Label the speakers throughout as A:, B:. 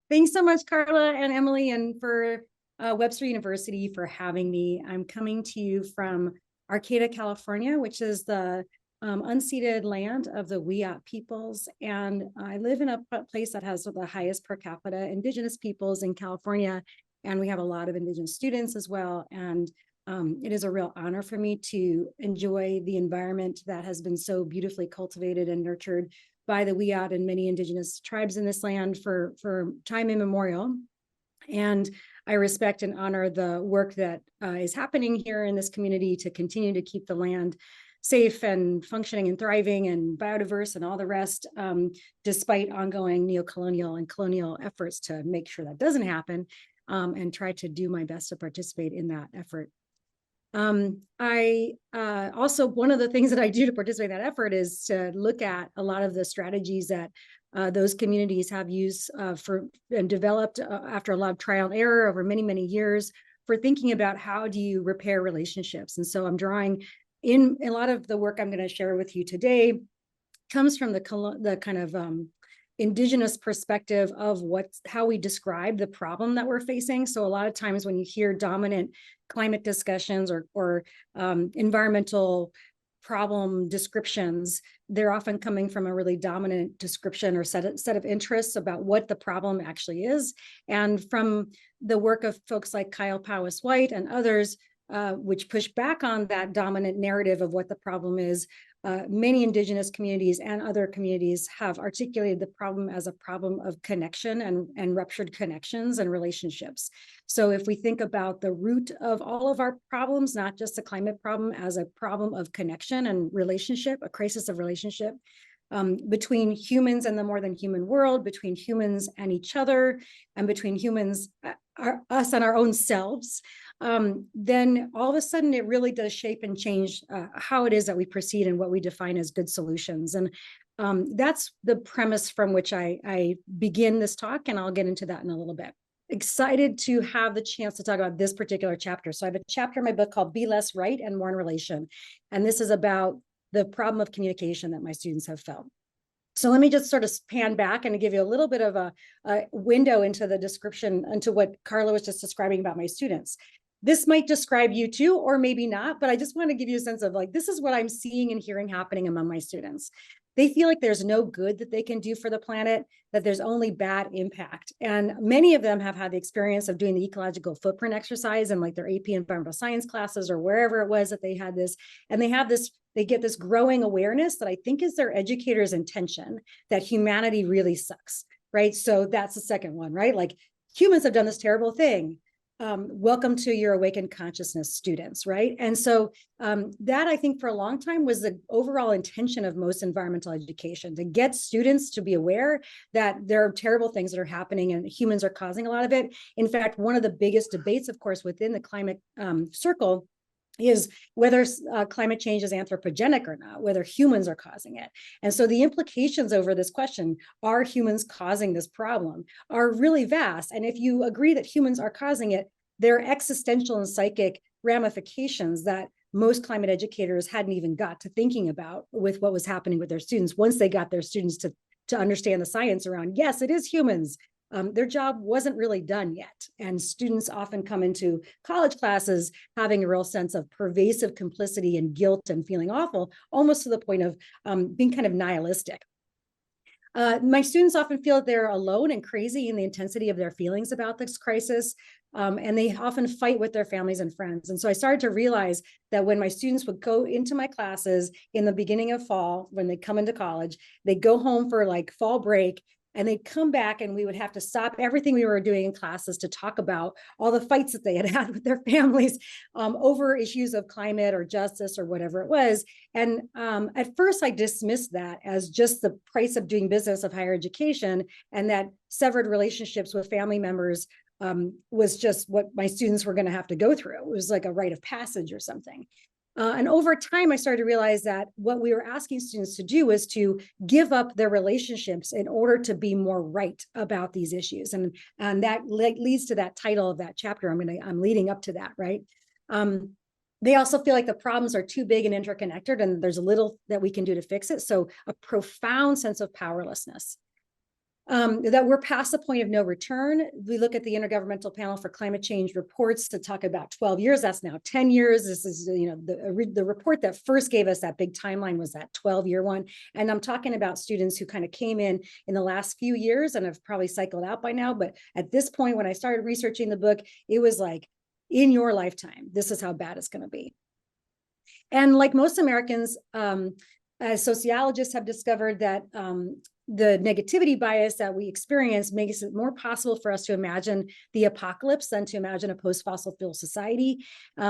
A: Thanks so much, Carla and Emily, and for Webster University for having me. I'm coming to you from Arcata, California, which is the unceded land of the Wiyot peoples. And I live in a place that has the highest per capita Indigenous peoples in California. And we have a lot of Indigenous students as well. And it is a real honor for me to enjoy the environment that has been so beautifully cultivated and nurtured by the Wiyot and many Indigenous tribes in this land for time immemorial. And I respect and honor the work that is happening here in this community to continue to keep the land safe and functioning and thriving and biodiverse and all the rest, despite ongoing neocolonial and colonial efforts to make sure that doesn't happen, and try to do my best to participate in that effort. I also, one of the things that I do to participate in that effort is to look at a lot of the strategies that those communities have used for and developed after a lot of trial and error over many, many years for thinking about how do you repair relationships. And so I'm drawing in a lot of the work I'm going to share with you today comes from the kind of Indigenous perspective of how we describe the problem that we're facing. So a lot of times when you hear dominant climate discussions or environmental problem descriptions, they're often coming from a really dominant description or set of interests about what the problem actually is. And from the work of folks like Kyle Powys White and others, which push back on that dominant narrative of what the problem is, many Indigenous communities and other communities have articulated the problem as a problem of connection and ruptured connections and relationships. So if we think about the root of all of our problems, not just the climate problem, as a problem of connection and relationship, a crisis of relationship, between humans and the more than human world, between humans and each other, and between humans, us and our own selves, then all of a sudden it really does shape and change how it is that we proceed and what we define as good solutions. And that's the premise from which I begin this talk, and I'll get into that in a little bit. Excited to have the chance to talk about this particular chapter. So I have a chapter in my book called Be Less Right and More in Relation. And this is about the problem of communication that my students have felt. So let me just sort of pan back and give you a little bit of a window into the description, into what Carla was just describing about my students. This might describe you too, or maybe not, but I just want to give you a sense of like, this is what I'm seeing and hearing happening among my students. They feel like there's no good that they can do for the planet, that there's only bad impact. And many of them have had the experience of doing the ecological footprint exercise in like their AP environmental science classes or wherever it was that they had this. And they get this growing awareness that I think is their educator's intention, that humanity really sucks, right? So that's the second one, right? Like humans have done this terrible thing. Welcome to your awakened consciousness, students, right? And so that I think for a long time was the overall intention of most environmental education, to get students to be aware that there are terrible things that are happening and humans are causing a lot of it. In fact, one of the biggest debates, of course, within the climate circle is whether climate change is anthropogenic or not, whether humans are causing it. And so the implications over this question, are humans causing this problem, are really vast. And if you agree that humans are causing it, there are existential and psychic ramifications that most climate educators hadn't even got to thinking about with what was happening with their students once they got their students to understand the science around, yes, it is humans. Their job wasn't really done yet. And students often come into college classes having a real sense of pervasive complicity and guilt and feeling awful, almost to the point of being kind of nihilistic. My students often feel that they're alone and crazy in the intensity of their feelings about this crisis. And they often fight with their families and friends. And so I started to realize that when my students would go into my classes in the beginning of fall, when they come into college, they go home for like fall break, and they'd come back and we would have to stop everything we were doing in classes to talk about all the fights that they had had with their families over issues of climate or justice or whatever it was. And at first I dismissed that as just the price of doing business of higher education, and that severed relationships with family members was just what my students were going to have to go through. It was like a rite of passage or something. And over time, I started to realize that what we were asking students to do was to give up their relationships in order to be more right about these issues. And that leads to that title of that chapter. I'm leading up to that, right? They also feel like the problems are too big and interconnected, and there's little that we can do to fix it. So a profound sense of powerlessness. that we're past the point of no return. We look at the Intergovernmental Panel for Climate Change reports to talk about 12 years. That's now 10 years. This is, the report that first gave us that big timeline was that 12-year one. And I'm talking about students who kind of came in the last few years and have probably cycled out by now. But at this point, when I started researching the book, it was like, in your lifetime, this is how bad it's going to be. And like most Americans, as sociologists have discovered that the negativity bias that we experience makes it more possible for us to imagine the apocalypse than to imagine a post-fossil fuel society.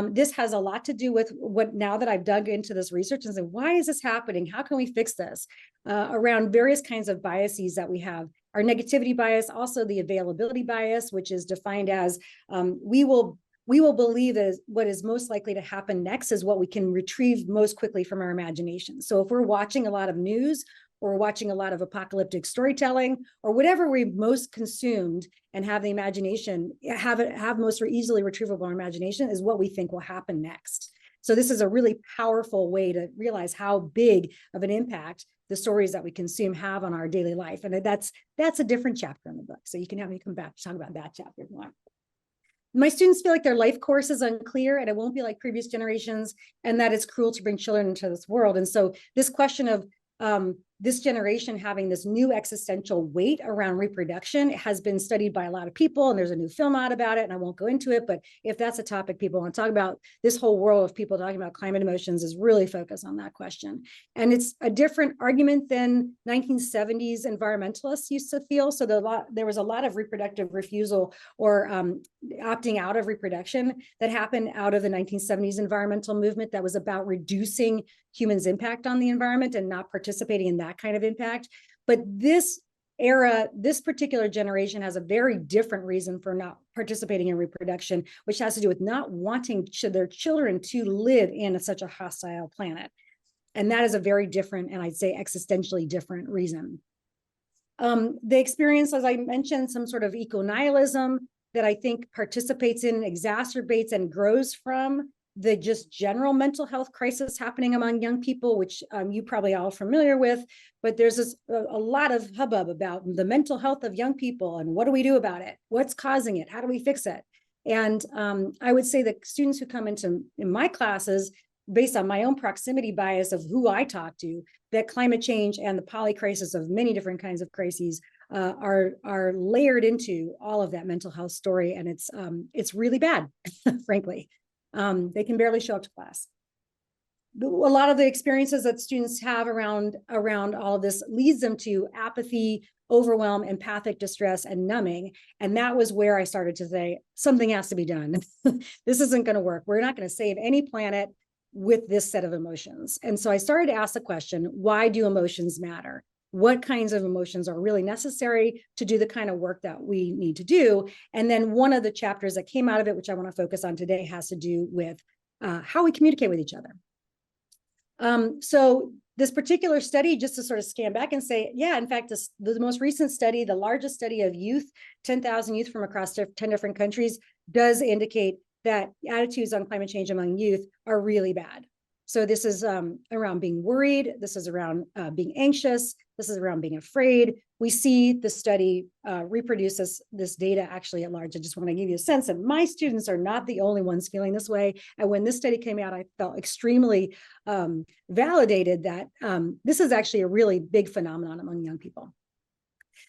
A: This has a lot to do with what, now that I've dug into this research and said, why is this happening? How can we fix this? Around various kinds of biases that we have. Our negativity bias, also the availability bias, which is defined as we will believe that what is most likely to happen next is what we can retrieve most quickly from our imagination. So if we're watching a lot of news or watching a lot of apocalyptic storytelling or whatever we've most consumed and have the imagination, have most easily retrievable imagination is what we think will happen next. So this is a really powerful way to realize how big of an impact the stories that we consume have on our daily life. And that's a different chapter in the book. So you can have me come back to talk about that chapter if you want. My students feel like their life course is unclear and it won't be like previous generations, and that it's cruel to bring children into this world. And so this question of this generation having this new existential weight around reproduction has been studied by a lot of people, and there's a new film out about it, and I won't go into it, but if that's a topic people want to talk about, this whole world of people talking about climate emotions is really focused on that question. And it's a different argument than 1970s environmentalists used to feel. So there was a lot of reproductive refusal or opting out of reproduction that happened out of the 1970s environmental movement that was about reducing humans' impact on the environment and not participating in that kind of impact. But this era, this particular generation has a very different reason for not participating in reproduction, which has to do with not wanting their children to live in such a hostile planet. And that is a very different, and I'd say existentially different reason. They experience, as I mentioned, some sort of eco-nihilism that I think participates in, exacerbates, and grows from the just general mental health crisis happening among young people, which you probably all familiar with, but there's a lot of hubbub about the mental health of young people and what do we do about it? What's causing it? How do we fix it? And I would say that students who come in my classes, based on my own proximity bias of who I talk to, that climate change and the polycrisis of many different kinds of crises are layered into all of that mental health story. And it's really bad, frankly. They can barely show up to class. A lot of the experiences that students have around all of this leads them to apathy, overwhelm, empathic distress, and numbing. And that was where I started to say, something has to be done. This isn't going to work. We're not going to save any planet with this set of emotions. And so I started to ask the question, why do emotions matter? What kinds of emotions are really necessary to do the kind of work that we need to do? And then one of the chapters that came out of it, which I want to focus on today, has to do with how we communicate with each other. So this particular study, just to sort of scan back and say, yeah, in fact, the most recent study, the largest study of youth, 10,000 youth from across 10 different countries, does indicate that attitudes on climate change among youth are really bad. So this is around being worried. This is around being anxious. This is around being afraid. We see the study reproduces this data actually at large. I just want to give you a sense that my students are not the only ones feeling this way. And when this study came out, I felt extremely validated that this is actually a really big phenomenon among young people.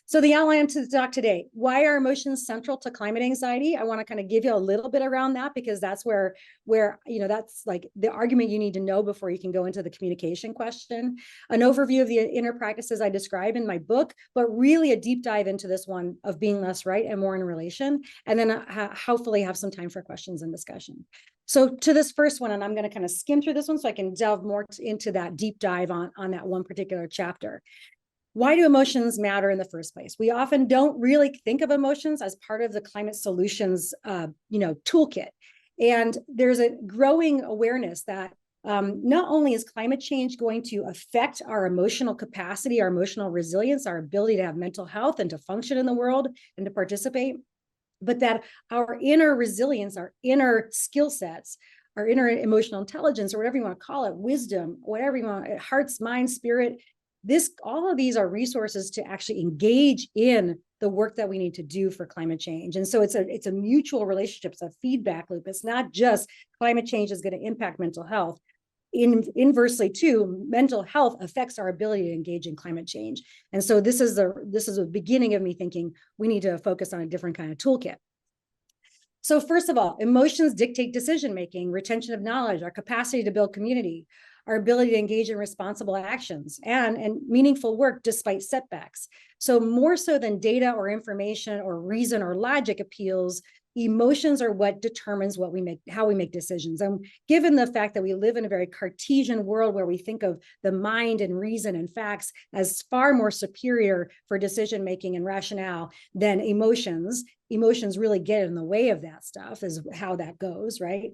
A: So the outline to the talk today, why are emotions central to climate anxiety? I want to kind of give you a little bit around that because that's where that's like the argument you need to know before you can go into the communication question. An overview of the inner practices I describe in my book, but really a deep dive into this one of being less right and more in relation. And then hopefully have some time for questions and discussion. So to this first one, and I'm going to kind of skim through this one so I can delve more into that deep dive on that one particular chapter. Why do emotions matter in the first place? We often don't really think of emotions as part of the climate solutions, toolkit. And there's a growing awareness that not only is climate change going to affect our emotional capacity, our emotional resilience, our ability to have mental health and to function in the world and to participate, but that our inner resilience, our inner skill sets, our inner emotional intelligence, or whatever you want to call it, wisdom, whatever you want, hearts, mind, spirit, all of these are resources to actually engage in the work that we need to do for climate change. And so it's a mutual relationship, it's a feedback loop. It's not just climate change is going to impact mental health. Inversely too, mental health affects our ability to engage in climate change. And so this is the beginning of me thinking we need to focus on a different kind of toolkit. So first of all, emotions dictate decision-making, retention of knowledge, our capacity to build community, our ability to engage in responsible actions and meaningful work despite setbacks. So more so than data or information or reason or logic appeals, emotions are what determines what we make, how we make decisions. And given the fact that we live in a very Cartesian world where we think of the mind and reason and facts as far more superior for decision-making and rationale than emotions really get in the way of that stuff, is how that goes, right?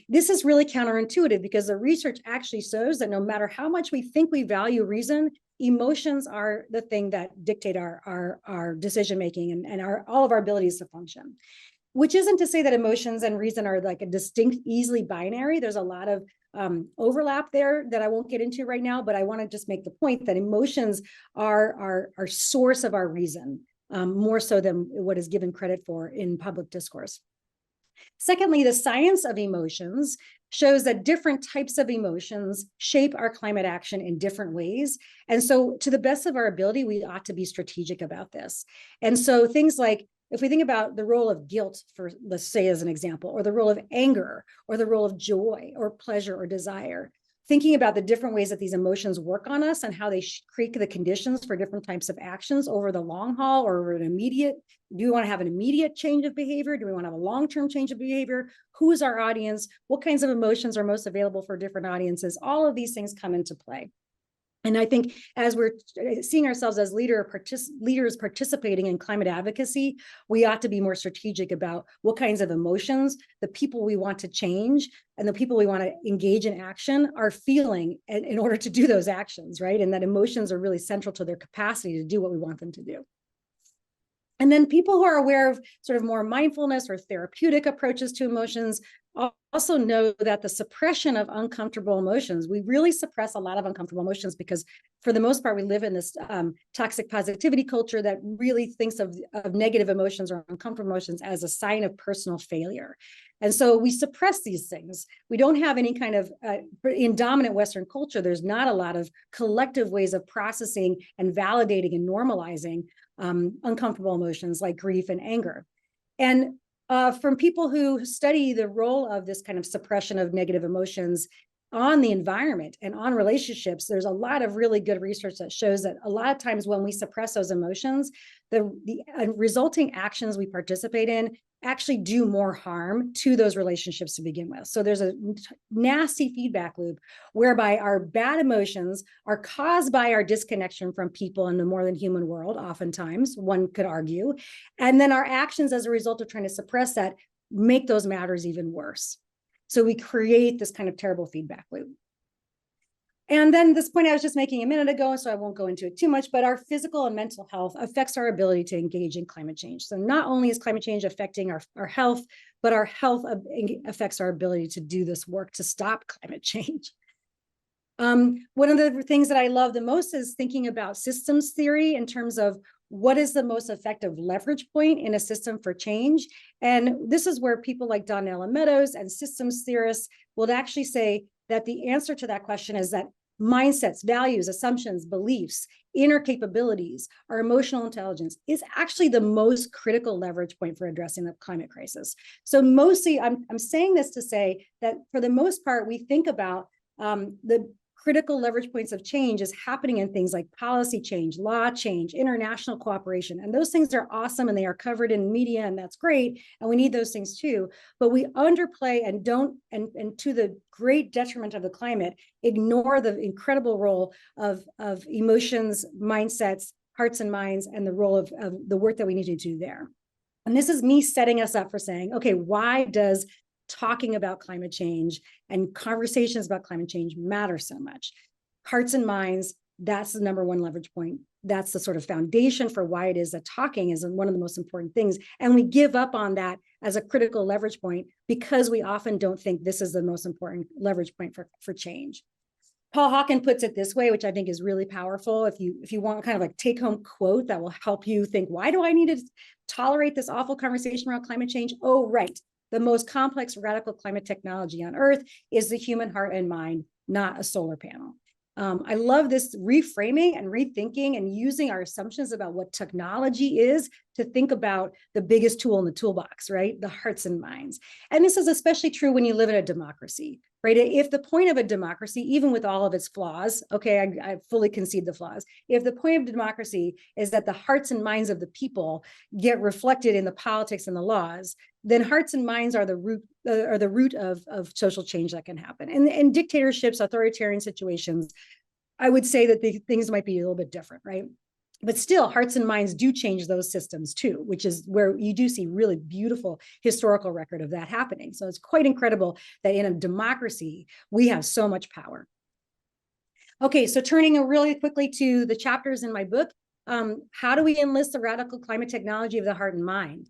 A: This is really counterintuitive because the research actually shows that no matter how much we think we value reason, emotions are the thing that dictate our decision-making and all of our abilities to function. Which isn't to say that emotions and reason are like a distinct, easily binary. There's a lot of overlap there that I won't get into right now, but I want to just make the point that emotions are our source of our reason, more so than what is given credit for in public discourse. Secondly, the science of emotions shows that different types of emotions shape our climate action in different ways. And so to the best of our ability, we ought to be strategic about this. And so things like, if we think about the role of guilt, for let's say as an example, or the role of anger, or the role of joy, or pleasure, or desire, thinking about the different ways that these emotions work on us and how they create the conditions for different types of actions over the long haul or over an immediate, do we want to have an immediate change of behavior? Do we want to have a long-term change of behavior? Who's our audience? What kinds of emotions are most available for different audiences? All of these things come into play. And I think as we're seeing ourselves as leaders participating in climate advocacy, we ought to be more strategic about what kinds of emotions the people we want to change and the people we want to engage in action are feeling in order to do those actions, right? And that emotions are really central to their capacity to do what we want them to do. And then people who are aware of sort of more mindfulness or therapeutic approaches to emotions also know that the suppression of uncomfortable emotions, we really suppress a lot of uncomfortable emotions because for the most part, we live in this toxic positivity culture that really thinks of negative emotions or uncomfortable emotions as a sign of personal failure. And so we suppress these things. We don't have any kind of, in dominant Western culture, there's not a lot of collective ways of processing and validating and normalizing uncomfortable emotions like grief and anger. And from people who study the role of this kind of suppression of negative emotions on the environment and on relationships, there's a lot of really good research that shows that a lot of times when we suppress those emotions, the resulting actions we participate in actually do more harm to those relationships to begin with. So there's a nasty feedback loop whereby our bad emotions are caused by our disconnection from people in the more than human world, oftentimes, one could argue. And then our actions as a result of trying to suppress that make those matters even worse. So we create this kind of terrible feedback loop. And then this point I was just making a minute ago, so I won't go into it too much, but our physical and mental health affects our ability to engage in climate change. So not only is climate change affecting our health, but our health affects our ability to do this work to stop climate change. One of the things that I love the most is thinking about systems theory in terms of what is the most effective leverage point in a system for change. And this is where people like Donella Meadows and systems theorists will actually say that the answer to that question is that mindsets, values, assumptions, beliefs, inner capabilities, our emotional intelligence is actually the most critical leverage point for addressing the climate crisis. So mostly, I'm saying this to say that for the most part, we think about the critical leverage points of change is happening in things like policy change, law change, international cooperation. And those things are awesome and they are covered in media and that's great. And we need those things too. But we underplay and don't, and to the great detriment of the climate, ignore the incredible role of emotions, mindsets, hearts and minds, and the role of the work that we need to do there. And this is me setting us up for saying, okay, why does talking about climate change and conversations about climate change matter so much? Hearts and minds, that's the number one leverage point. That's the sort of foundation for why it is that talking is one of the most important things. And we give up on that as a critical leverage point because we often don't think this is the most important leverage point for change. Paul Hawken puts it this way, which I think is really powerful. If you want kind of like take home quote that will help you think, why do I need to tolerate this awful conversation around climate change? Oh, right. The most complex radical climate technology on earth is the human heart and mind, not a solar panel. I love this reframing and rethinking and using our assumptions about what technology is to think about the biggest tool in the toolbox, right? The hearts and minds. And this is especially true when you live in a democracy, right? If the point of a democracy, even with all of its flaws, okay, I fully concede the flaws. If the point of democracy is that the hearts and minds of the people get reflected in the politics and the laws, then hearts and minds are the root of social change that can happen. And in dictatorships, authoritarian situations, I would say that the things might be a little bit different, right? But still, hearts and minds do change those systems too, which is where you do see really beautiful historical record of that happening. So it's quite incredible that in a democracy, we have so much power. Okay, so turning really quickly to the chapters in my book, how do we enlist the radical climate technology of the heart and mind?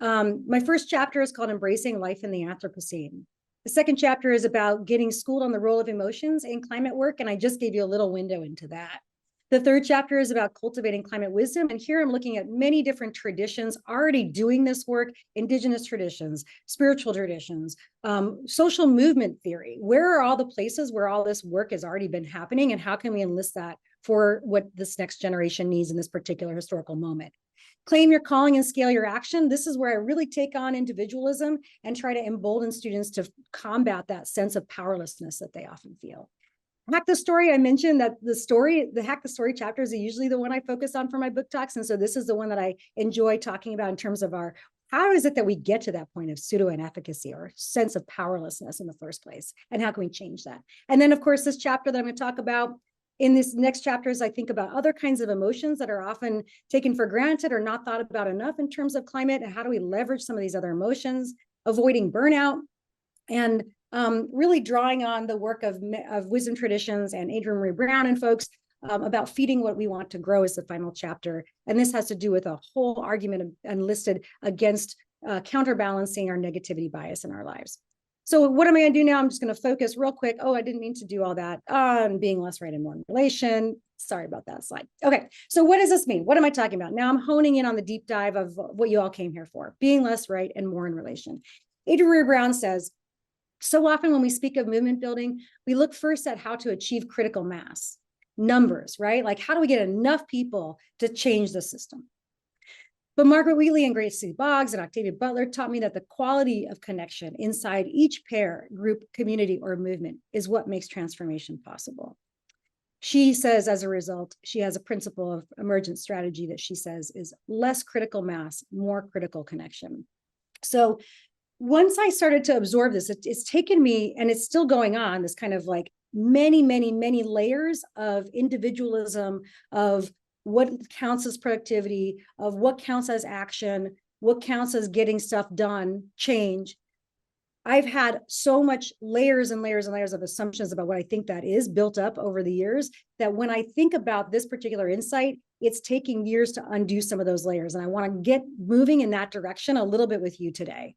A: My first chapter is called Embracing Life in the Anthropocene. The second chapter is about getting schooled on the role of emotions in climate work, and I just gave you a little window into that. The third chapter is about cultivating climate wisdom, and here I'm looking at many different traditions already doing this work: indigenous traditions, spiritual traditions, social movement theory. Where are all the places where all this work has already been happening, and how can we enlist that for what this next generation needs in this particular historical moment? Claim your calling and scale your action. This is where I really take on individualism and try to embolden students to combat that sense of powerlessness that they often feel. Hack the Story, I mentioned that the Hack the Story chapters are usually the one I focus on for my book talks. And so this is the one that I enjoy talking about in terms of how is it that we get to that point of pseudo-inefficacy or sense of powerlessness in the first place? And how can we change that? And then, of course, this chapter that I'm going to talk about in this next chapter is I think about other kinds of emotions that are often taken for granted or not thought about enough in terms of climate, and how do we leverage some of these other emotions, avoiding burnout, and really drawing on the work of wisdom traditions and Adrienne Maree Brown and folks about feeding what we want to grow is the final chapter. And this has to do with a whole argument enlisted against counterbalancing our negativity bias in our lives. So what am I going to do now? I'm just going to focus real quick. Oh, I didn't mean to do all that on being less right and more in relation. Sorry about that slide. Okay, so what does this mean? What am I talking about? Now I'm honing in on the deep dive of what you all came here for, being less right and more in relation. Adrienne Maree Brown says, so often when we speak of movement building, we look first at how to achieve critical mass, numbers, right? Like how do we get enough people to change the system? But Margaret Wheatley and Grace C. Boggs and Octavia Butler taught me that the quality of connection inside each pair, group, community, or movement is what makes transformation possible. She says, as a result, she has a principle of emergent strategy that she says is less critical mass, more critical connection. So once I started to absorb this, it's taken me, and it's still going on, this kind of like many, many, many layers of individualism, of what counts as productivity, of what counts as action, what counts as getting stuff done, change. I've had so much layers and layers and layers of assumptions about what I think that is built up over the years, that when I think about this particular insight, it's taking years to undo some of those layers. And I want to get moving in that direction a little bit with you today.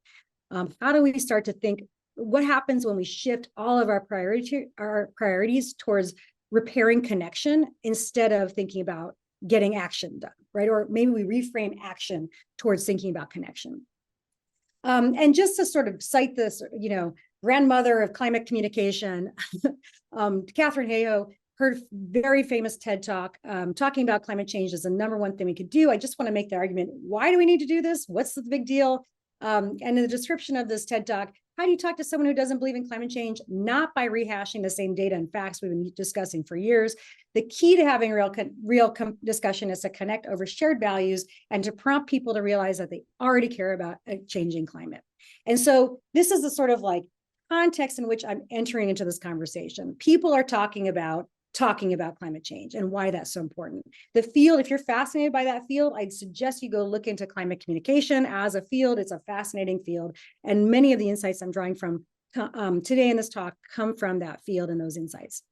A: How do we start to think, what happens when we shift all of our priorities towards repairing connection instead of thinking about getting action done, right? Or maybe we reframe action towards thinking about connection. And just to sort of cite this, grandmother of climate communication, Catherine Hayhoe, her very famous TED Talk, talking about climate change is the number one thing we could do. I just want to make the argument, why do we need to do this? What's the big deal? And in the description of this TED Talk, how do you talk to someone who doesn't believe in climate change? Not by rehashing the same data and facts we've been discussing for years. The key to having real discussion is to connect over shared values and to prompt people to realize that they already care about a changing climate. And so this is the sort of like context in which I'm entering into this conversation. People are talking about climate change and why that's so important. The field, if you're fascinated by that field, I'd suggest you go look into climate communication as a field. It's a fascinating field. And many of the insights I'm drawing from today in this talk come from that field and those insights.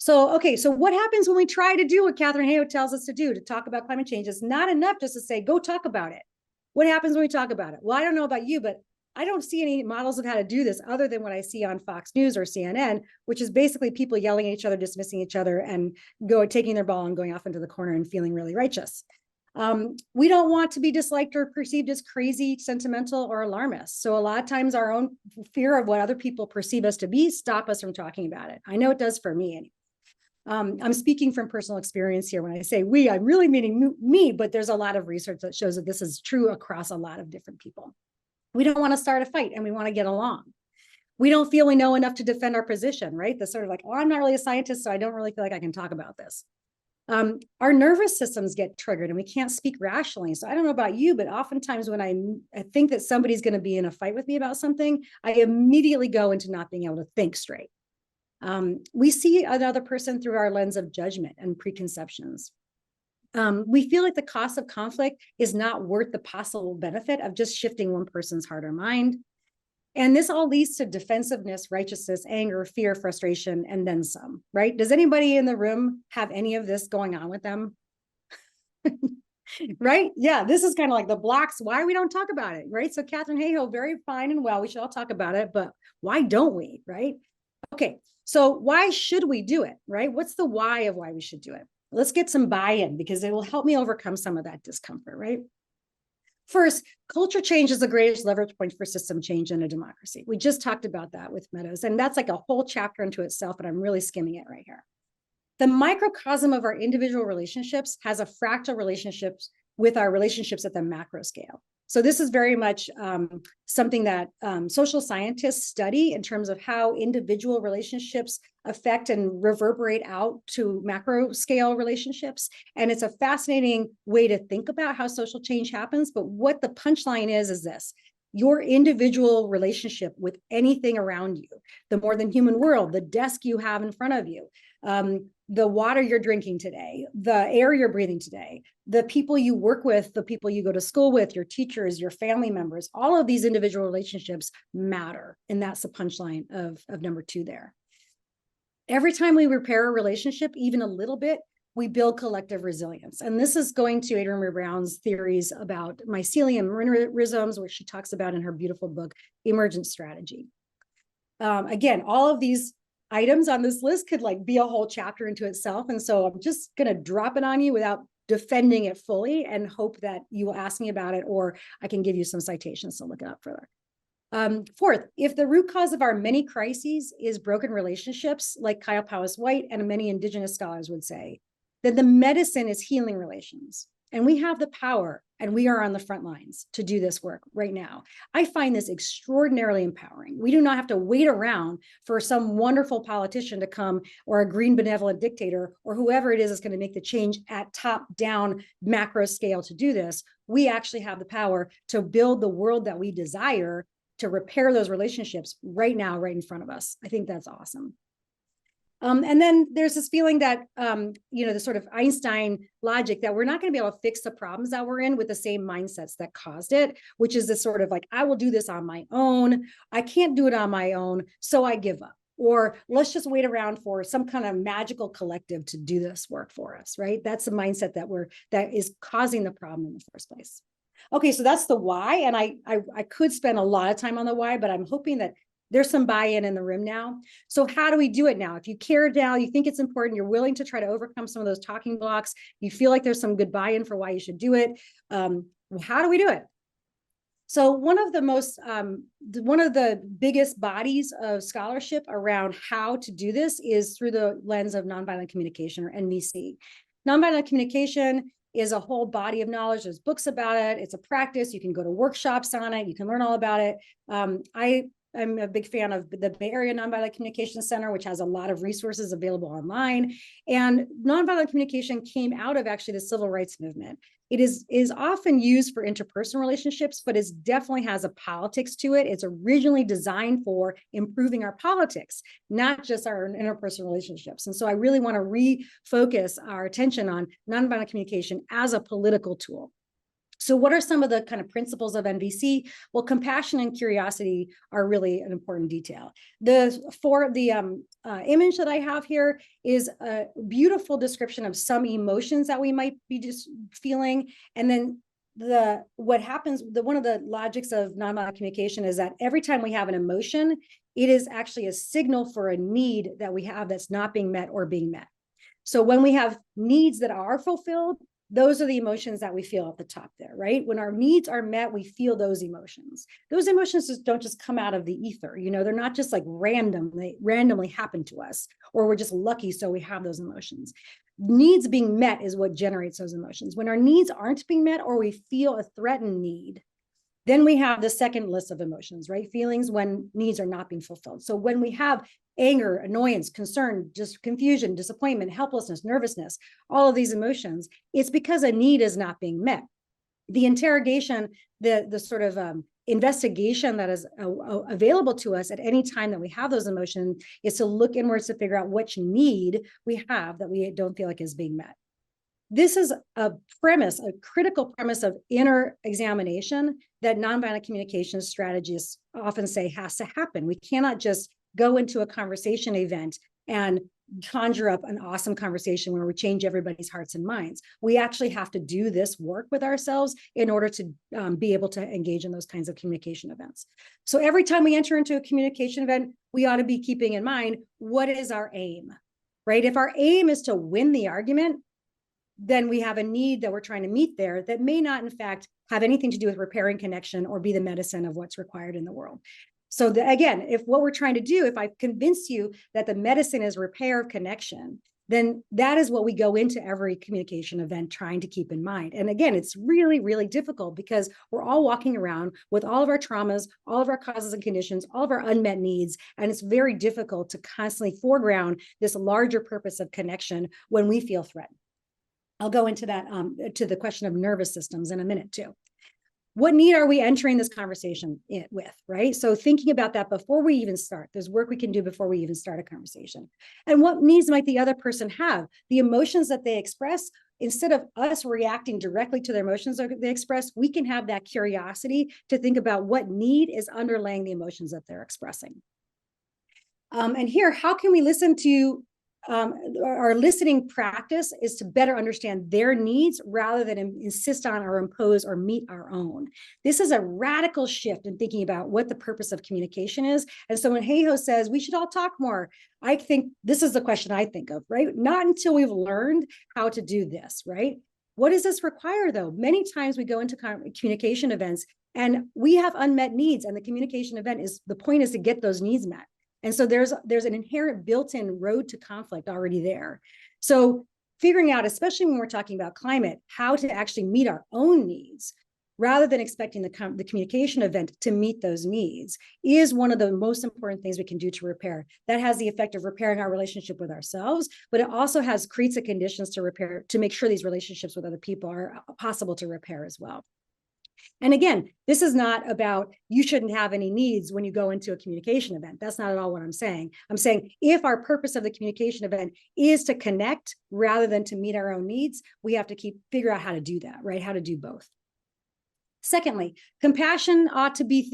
A: So, okay, so what happens when we try to do what Catherine Hayhoe tells us to do, to talk about climate change? It's not enough just to say, go talk about it. What happens when we talk about it? Well, I don't know about you, but I don't see any models of how to do this other than what I see on Fox News or CNN, which is basically people yelling at each other, dismissing each other, and taking their ball and going off into the corner and feeling really righteous. We don't want to be disliked or perceived as crazy, sentimental, or alarmist. So a lot of times our own fear of what other people perceive us to be stop us from talking about it. I know it does for me anyway. I'm speaking from personal experience here when I say we, I'm really meaning me, but there's a lot of research that shows that this is true across a lot of different people. We don't want to start a fight and we want to get along. We don't feel we know enough to defend our position, right? The sort of like, oh, I'm not really a scientist, so I don't really feel like I can talk about this. Our nervous systems get triggered and we can't speak rationally. So I don't know about you, but oftentimes when I think that somebody's going to be in a fight with me about something, I immediately go into not being able to think straight. We see another person through our lens of judgment and preconceptions. We feel like the cost of conflict is not worth the possible benefit of just shifting one person's heart or mind. And this all leads to defensiveness, righteousness, anger, fear, frustration, and then some, right? Does anybody in the room have any of this going on with them? Right? Yeah, this is kind of like the blocks, why we don't talk about it, right? So Catherine Hayhoe, very fine and well, we should all talk about it, but why don't we, right? Okay, so why should we do it, right? What's the why of why we should do it? Let's get some buy-in because it will help me overcome some of that discomfort, right? First, culture change is the greatest leverage point for system change in a democracy. We just talked about that with Meadows, and that's like a whole chapter into itself, but I'm really skimming it right here. The microcosm of our individual relationships has a fractal relationships with our relationships at the macro scale. So this is very much something that social scientists study in terms of how individual relationships affect and reverberate out to macro scale relationships. And it's a fascinating way to think about how social change happens. But what the punchline is this: your individual relationship with anything around you, the more than human world, the desk you have in front of you, the water you're drinking today, the air you're breathing today, the people you work with, the people you go to school with, your teachers, your family members, all of these individual relationships matter. And that's the punchline of number 2 there. Every time we repair a relationship, even a little bit, we build collective resilience. And this is going to Adrienne Maree Brown's theories about mycelium rhizomes, which she talks about in her beautiful book, Emergent Strategy. Again, all of these items on this list could like be a whole chapter into itself. And so I'm just going to drop it on you without defending it fully and hope that you will ask me about it, or I can give you some citations to look it up further. Fourth, if the root cause of our many crises is broken relationships, like Kyle Powys White and many Indigenous scholars would say, then the medicine is healing relations. And we have the power, and we are on the front lines to do this work right now. I find this extraordinarily empowering. We do not have to wait around for some wonderful politician to come, or a green benevolent dictator, or whoever it is going to make the change at top-down macro scale to do this. We actually have the power to build the world that we desire, to repair those relationships right now, right in front of us. I think that's awesome. And then there's this feeling that, the sort of Einstein logic that we're not going to be able to fix the problems that we're in with the same mindsets that caused it, which is this sort of like, I will do this on my own. I can't do it on my own, so I give up. Or let's just wait around for some kind of magical collective to do this work for us, right? That's the mindset that is causing the problem in the first place. Okay, so that's the why. And I could spend a lot of time on the why, but I'm hoping that there's some buy-in in the room now. So how do we do it now? If you care now, you think it's important, you're willing to try to overcome some of those talking blocks, you feel like there's some good buy-in for why you should do it. How do we do it? So one of the biggest bodies of scholarship around how to do this is through the lens of nonviolent communication, or NVC. Nonviolent communication is a whole body of knowledge. There's books about it. It's a practice. You can go to workshops on it. You can learn all about it. I'm a big fan of the Bay Area Nonviolent Communication Center, which has a lot of resources available online. And nonviolent communication came out of actually the civil rights movement. It is often used for interpersonal relationships, but it definitely has a politics to it. It's originally designed for improving our politics, not just our interpersonal relationships. And so I really want to refocus our attention on nonviolent communication as a political tool. So what are some of the kind of principles of NVC? Well, compassion and curiosity are really an important detail. The image that I have here is a beautiful description of some emotions that we might be just feeling. And then what happens, one of the logics of nonviolent communication is that every time we have an emotion, it is actually a signal for a need that we have that's not being met or being met. So when we have needs that are fulfilled, those are the emotions that we feel at the top there, right? When our needs are met, we feel those emotions. Those emotions don't just come out of the ether. They're not just like random. They randomly happen to us, or we're just lucky, so we have those emotions. Needs being met is what generates those emotions. When our needs aren't being met, or we feel a threatened need, then we have the second list of emotions, right? Feelings when needs are not being fulfilled. So when we have anger, annoyance, concern, just confusion, disappointment, helplessness, nervousness, all of these emotions, it's because a need is not being met. The interrogation, the sort of investigation that is available to us at any time that we have those emotions is to look inwards to figure out which need we have that we don't feel like is being met. This is a premise, a critical premise of inner examination that nonviolent communication strategists often say has to happen. We cannot just go into a conversation event and conjure up an awesome conversation where we change everybody's hearts and minds. We actually have to do this work with ourselves in order to be able to engage in those kinds of communication events. So every time we enter into a communication event, we ought to be keeping in mind, what is our aim, right? If our aim is to win the argument, then we have a need that we're trying to meet there that may not, in fact, have anything to do with repairing connection or be the medicine of what's required in the world. So again, if what we're trying to do, if I convince you that the medicine is repair of connection, then that is what we go into every communication event trying to keep in mind. And again, it's really, really difficult because we're all walking around with all of our traumas, all of our causes and conditions, all of our unmet needs. And it's very difficult to constantly foreground this larger purpose of connection when we feel threatened. I'll go into that, to the question of nervous systems in a minute too. What need are we entering this conversation with, right? So thinking about that before we even start, there's work we can do before we even start a conversation. And what needs might the other person have? The emotions that they express, instead of us reacting directly to their emotions that they express, we can have that curiosity to think about what need is underlying the emotions that they're expressing. And here, how can we listen to our listening practice is to better understand their needs rather than insist on or impose or meet our own. This is a radical shift in thinking about what the purpose of communication is. And so when Heiho says we should all talk more, I think this is the question I think of, right? Not until we've learned how to do this, right? What does this require though? Many times we go into communication events and we have unmet needs, and the communication event is, the point is to get those needs met. And so there's an inherent built-in road to conflict already there. So figuring out, especially when we're talking about climate, how to actually meet our own needs rather than expecting the communication event to meet those needs is one of the most important things we can do to repair. That has the effect of repairing our relationship with ourselves, but it also creates the conditions to repair, to make sure these relationships with other people are possible to repair as well. And again, this is not about you shouldn't have any needs when you go into a communication event. That's not at all what I'm saying. I'm saying if our purpose of the communication event is to connect rather than to meet our own needs, we have to figure out how to do that, right? How to do both. Secondly, compassion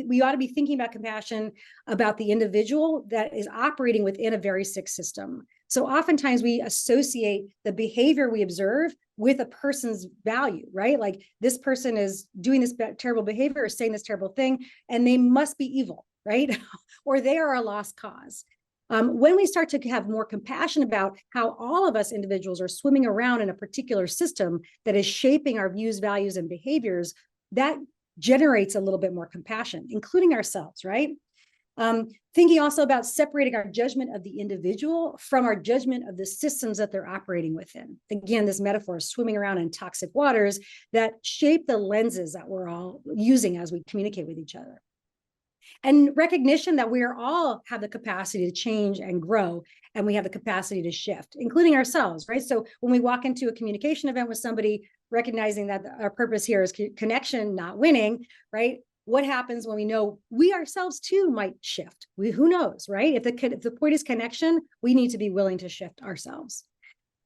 A: we ought to be thinking about compassion about the individual that is operating within a very sick system. So oftentimes we associate the behavior we observe with a person's value, right? Like this person is doing this terrible behavior or saying this terrible thing, and they must be evil, right? Or they are a lost cause. When we start to have more compassion about how all of us individuals are swimming around in a particular system that is shaping our views, values, and behaviors, that generates a little bit more compassion, including ourselves, right? Thinking also about separating our judgment of the individual from our judgment of the systems that they're operating within. Again, this metaphor of swimming around in toxic waters that shape the lenses that we're all using as we communicate with each other. And recognition that we are all have the capacity to change and grow, and we have the capacity to shift, including ourselves, right? So when we walk into a communication event with somebody, recognizing that our purpose here is connection, not winning, right? What happens when we know we ourselves too might shift? Who knows, right? If the point is connection, we need to be willing to shift ourselves.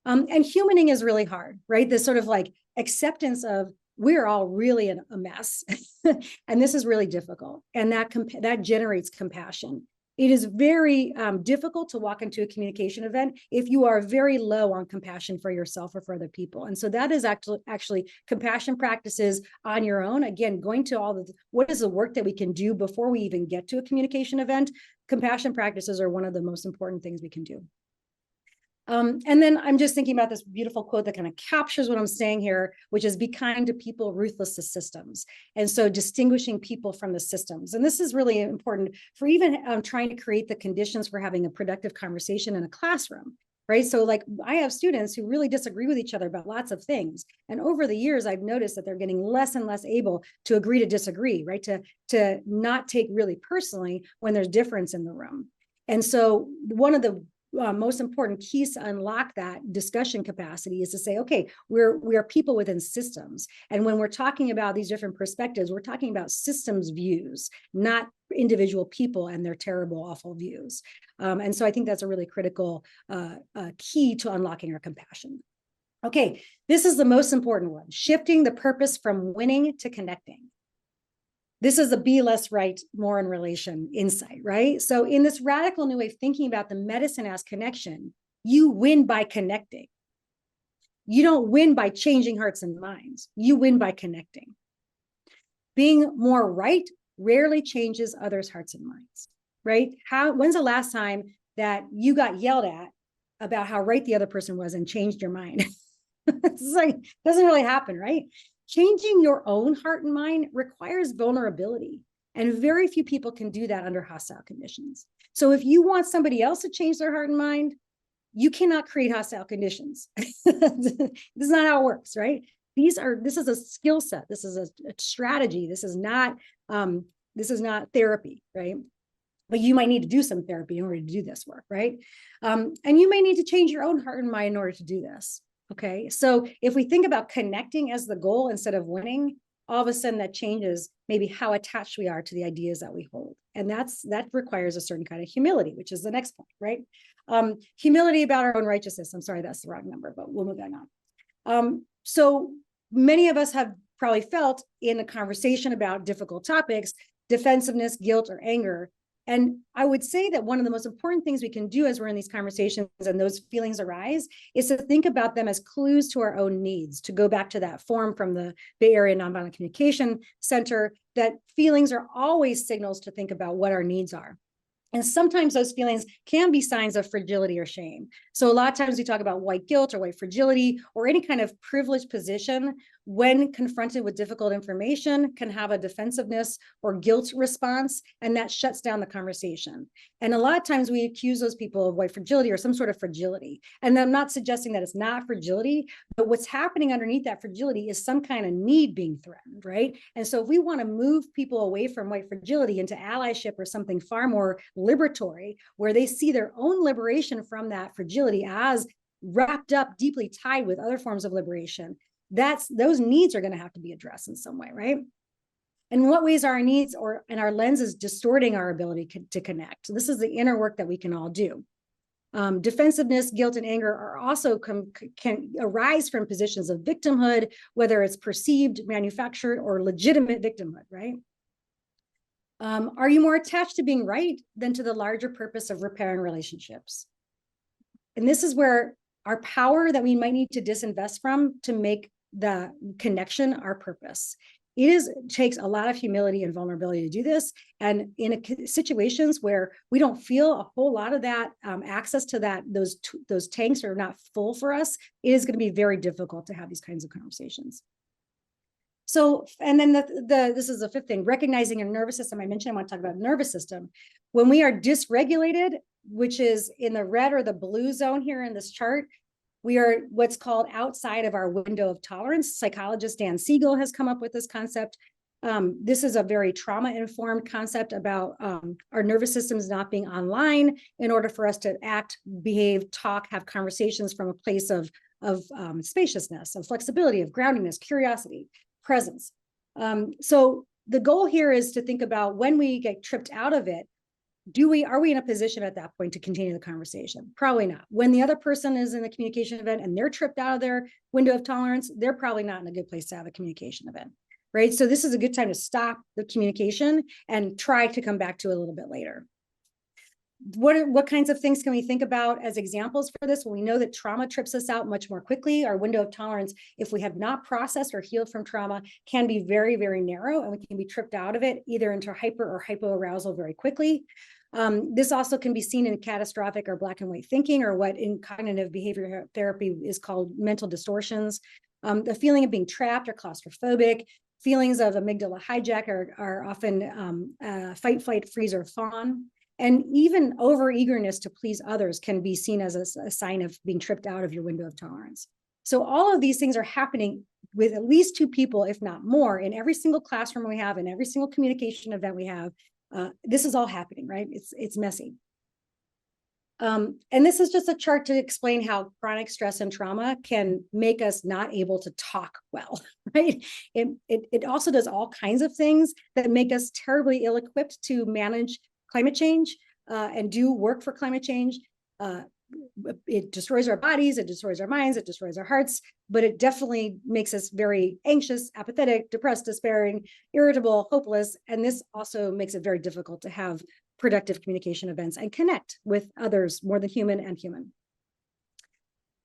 A: And humaning is really hard, right? This sort of like acceptance of we're all really in a mess, and this is really difficult, and that generates compassion. It is very difficult to walk into a communication event if you are very low on compassion for yourself or for other people. And so that is actually compassion practices on your own. Again, going to what is the work that we can do before we even get to a communication event. Compassion practices are one of the most important things we can do. And then I'm just thinking about this beautiful quote that kind of captures what I'm saying here, which is be kind to people, ruthless to systems. And so distinguishing people from the systems. And this is really important for even trying to create the conditions for having a productive conversation in a classroom, right? So like I have students who really disagree with each other about lots of things. And over the years, I've noticed that they're getting less and less able to agree to disagree, right? To not take really personally when there's difference in the room. And so one of the most important keys to unlock that discussion capacity is to say, okay, we are people within systems. And when we're talking about these different perspectives, we're talking about systems views, not individual people and their terrible, awful views. And so I think that's a really critical key to unlocking our compassion. Okay, this is the most important one, shifting the purpose from winning to connecting. This is a be less right, more in relation insight, right? So in this radical new way of thinking about the medicine as connection, you win by connecting. You don't win by changing hearts and minds. You win by connecting. Being more right rarely changes others' hearts and minds, right? When's the last time that you got yelled at about how right the other person was and changed your mind? It's like, doesn't really happen, right? Changing your own heart and mind requires vulnerability, and very few people can do that under hostile conditions. So if you want somebody else to change their heart and mind, you cannot create hostile conditions. This is not how it works, right? This is a skill set. This is a strategy. This is not therapy, right? But you might need to do some therapy in order to do this work, right? And you may need to change your own heart and mind in order to do this. Okay, so if we think about connecting as the goal instead of winning, all of a sudden that changes maybe how attached we are to the ideas that we hold. And that requires a certain kind of humility, which is the next point, right? Humility about our own righteousness. I'm sorry, that's the wrong number, but we'll move on. So many of us have probably felt in a conversation about difficult topics, defensiveness, guilt, or anger. And I would say that one of the most important things we can do as we're in these conversations and those feelings arise is to think about them as clues to our own needs, to go back to that form from the Bay Area Nonviolent Communication Center, that feelings are always signals to think about what our needs are. And sometimes those feelings can be signs of fragility or shame. So a lot of times we talk about white guilt or white fragility or any kind of privileged position when confronted with difficult information can have a defensiveness or guilt response, and that shuts down the conversation. And a lot of times we accuse those people of white fragility or some sort of fragility. And I'm not suggesting that it's not fragility, but what's happening underneath that fragility is some kind of need being threatened, right? And so if we want to move people away from white fragility into allyship or something far more liberatory, where they see their own liberation from that fragility as wrapped up, deeply tied with other forms of liberation, those needs are going to have to be addressed in some way, right? And in what ways are our needs and our lenses distorting our ability to connect? So this is the inner work that we can all do. Defensiveness, guilt, and anger are also can arise from positions of victimhood, whether it's perceived, manufactured, or legitimate victimhood, right? Are you more attached to being right than to the larger purpose of repairing relationships? And this is where our power that we might need to disinvest from to make the connection our purpose. It takes a lot of humility and vulnerability to do this. And in situations where we don't feel a whole lot of that access to those tanks are not full for us, it is going to be very difficult to have these kinds of conversations. So, and then this is the fifth thing, recognizing your nervous system. I mentioned I want to talk about nervous system. When we are dysregulated, which is in the red or the blue zone here in this chart, we are what's called outside of our window of tolerance. Psychologist Dan Siegel has come up with this concept. This is a very trauma-informed concept about our nervous systems not being online in order for us to act, behave, talk, have conversations from a place of spaciousness, of flexibility, of groundingness, curiosity, presence. So the goal here is to think about when we get tripped out of it, are we in a position at that point to continue the conversation? Probably not. When the other person is in the communication event and they're tripped out of their window of tolerance, they're probably not in a good place to have a communication event, right? So this is a good time to stop the communication and try to come back to it a little bit later. what kinds of things can we think about as examples for this? Well, we know that trauma trips us out much more quickly. Our window of tolerance, if we have not processed or healed from trauma, can be very, very narrow, and we can be tripped out of it either into hyper or hypoarousal very quickly. This also can be seen in catastrophic or black and white thinking, or what in cognitive behavior therapy is called mental distortions. The feeling of being trapped or claustrophobic, feelings of amygdala hijack are often fight, flight, freeze, or fawn. And even over-eagerness to please others can be seen as a sign of being tripped out of your window of tolerance. So all of these things are happening with at least two people, if not more, in every single classroom we have, in every single communication event we have. This is all happening, right? It's messy. And this is just a chart to explain how chronic stress and trauma can make us not able to talk well, right? It also does all kinds of things that make us terribly ill-equipped to manage climate change and do work for climate change. It destroys our bodies, it destroys our minds, it destroys our hearts, but it definitely makes us very anxious, apathetic, depressed, despairing, irritable, hopeless. And this also makes it very difficult to have productive communication events and connect with others more than human and human.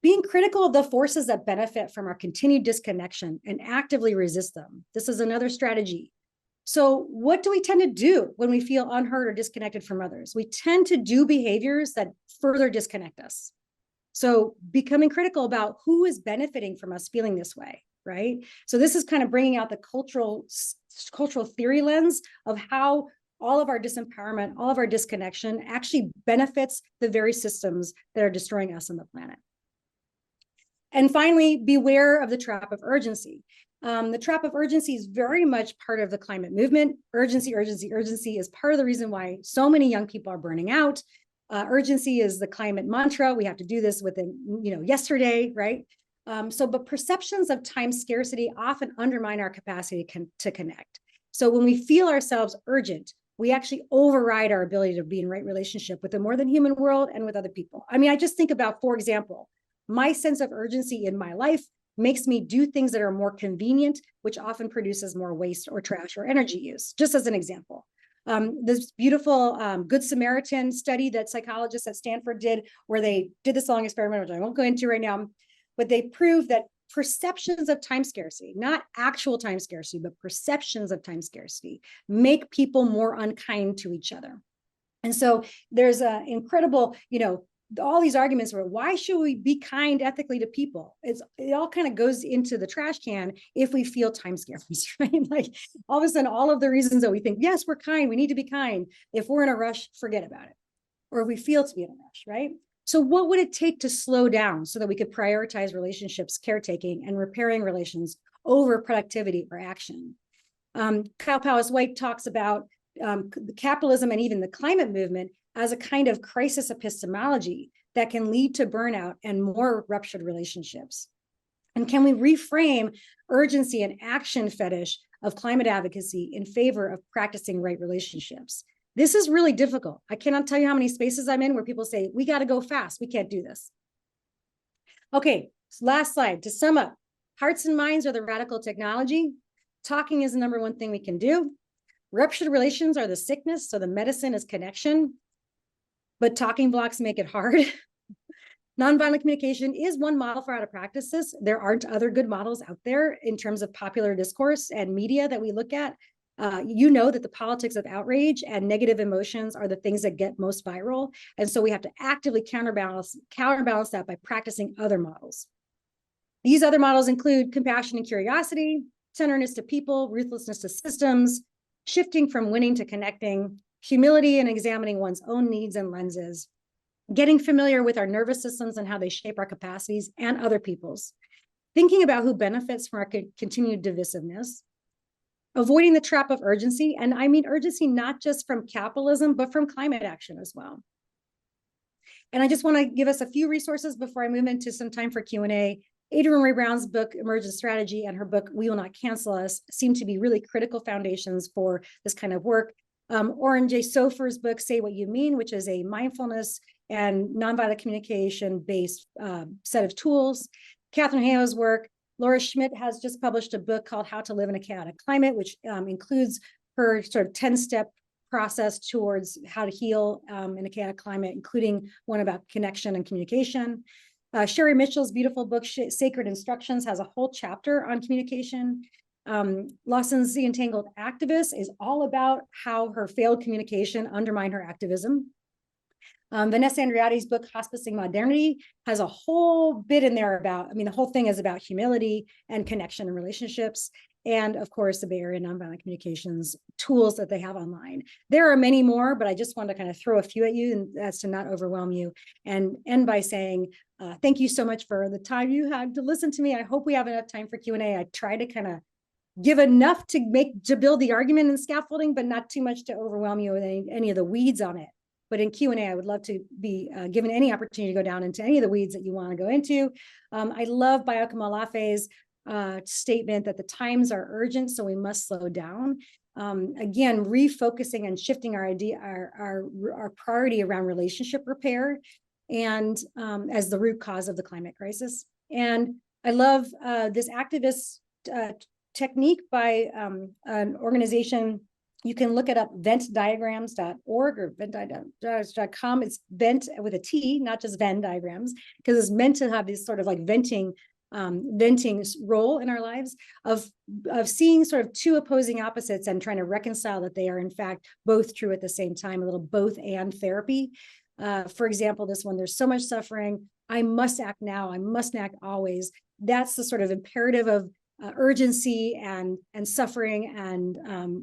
A: Being critical of the forces that benefit from our continued disconnection and actively resist them. This is another strategy. So what do we tend to do when we feel unheard or disconnected from others? We tend to do behaviors that further disconnect us. So becoming critical about who is benefiting from us feeling this way, right? So this is kind of bringing out the cultural theory lens of how all of our disempowerment, all of our disconnection actually benefits the very systems that are destroying us on the planet. And finally, beware of the trap of urgency. The trap of urgency is very much part of the climate movement. Urgency, urgency, urgency is part of the reason why so many young people are burning out. Urgency is the climate mantra. We have to do this within, yesterday, right? But perceptions of time scarcity often undermine our capacity to connect. So when we feel ourselves urgent, we actually override our ability to be in right relationship with the more than human world and with other people. I mean, I just think about, for example, my sense of urgency in my life makes me do things that are more convenient, which often produces more waste or trash or energy use, just as an example. This beautiful Good Samaritan study that psychologists at Stanford did, where they did this long experiment, which I won't go into right now, but they proved that perceptions of time scarcity, not actual time scarcity, but perceptions of time scarcity, make people more unkind to each other. And so there's an incredible, all these arguments about why should we be kind ethically to people? It all kind of goes into the trash can if we feel time scarcity, right? Like all of a sudden, all of the reasons that we think, yes, we're kind, we need to be kind. If we're in a rush, forget about it. Or if we feel to be in a rush, right? So what would it take to slow down so that we could prioritize relationships, caretaking, and repairing relations over productivity or action? Kyle Powis White talks about capitalism and even the climate movement as a kind of crisis epistemology that can lead to burnout and more ruptured relationships. And can we reframe urgency and action fetish of climate advocacy in favor of practicing right relationships? This is really difficult. I cannot tell you how many spaces I'm in where people say, we got to go fast. We can't do this. Okay, last slide. To sum up, hearts and minds are the radical technology. Talking is the number one thing we can do. Ruptured relations are the sickness, so the medicine is connection. But talking blocks make it hard. Nonviolent communication is one model for how to practice this. There aren't other good models out there in terms of popular discourse and media that we look at. You know that the politics of outrage and negative emotions are the things that get most viral. And so we have to actively counterbalance that by practicing other models. These other models include compassion and curiosity, tenderness to people, ruthlessness to systems, shifting from winning to connecting, humility and examining one's own needs and lenses, getting familiar with our nervous systems and how they shape our capacities and other people's, thinking about who benefits from our continued divisiveness, avoiding the trap of urgency. And I mean urgency not just from capitalism, but from climate action as well. And I just want to give us a few resources before I move into some time for Q&A. Adrienne Maree Brown's book, Emergent Strategy, and her book, We Will Not Cancel Us, seem to be really critical foundations for this kind of work. Oren J. Sofer's book, Say What You Mean, which is a mindfulness and nonviolent communication-based set of tools. Catherine Hayo's work. Laura Schmidt has just published a book called How to Live in a Chaotic Climate, which includes her sort of 10-step process towards how to heal in a chaotic climate, including one about connection and communication. Sherry Mitchell's beautiful book, Sacred Instructions, has a whole chapter on communication. Lawson's The Entangled Activist is all about how her failed communication undermined her activism. Vanessa Andreotti's book, Hospicing Modernity, has a whole bit in there about, I mean, the whole thing is about humility and connection and relationships. And of course, the Bay Area Nonviolent Communications tools that they have online. There are many more, but I just wanted to kind of throw a few at you, and that's to not overwhelm you. And end by saying, thank you so much for the time you had to listen to me. I hope we have enough time for Q&A. I try to kind of give enough to build the argument and scaffolding, but not too much to overwhelm you with any of the weeds on it. But in Q&A, I would love to be given any opportunity to go down into any of the weeds that you want to go into. I love Bayaka Malafe's statement that the times are urgent, so we must slow down. Again, refocusing and shifting our priority around relationship repair and as the root cause of the climate crisis. And I love this activist technique by an organization. You can look it up, ventdiagrams.org or ventdiagrams.com. It's vent with a T, not just Venn diagrams, because it's meant to have this sort of like venting role in our lives of seeing sort of two opposing opposites and trying to reconcile that they are in fact both true at the same time, a little both and therapy. For example, this one, there's so much suffering. I must act now. I must act always. That's the sort of imperative of urgency and suffering and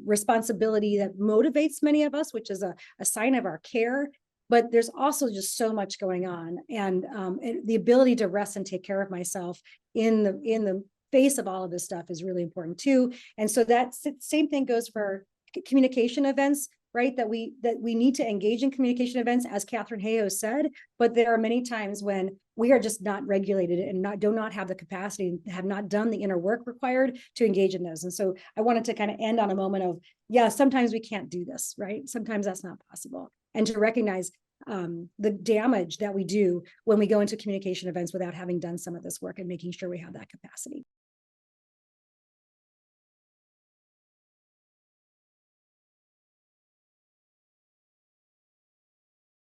A: responsibility that motivates many of us, which is a sign of our care. But there's also just so much going on, and the ability to rest and take care of myself in the face of all of this stuff is really important too. And so that same thing goes for communication events, right? That we need to engage in communication events, as Catherine Hayhoe said. But there are many times when we are just not regulated and do not have the capacity, have not done the inner work required to engage in those. And so I wanted to kind of end on a moment of, yeah, sometimes we can't do this, right? Sometimes that's not possible. And to recognize the damage that we do when we go into communication events without having done some of this work and making sure we have that capacity.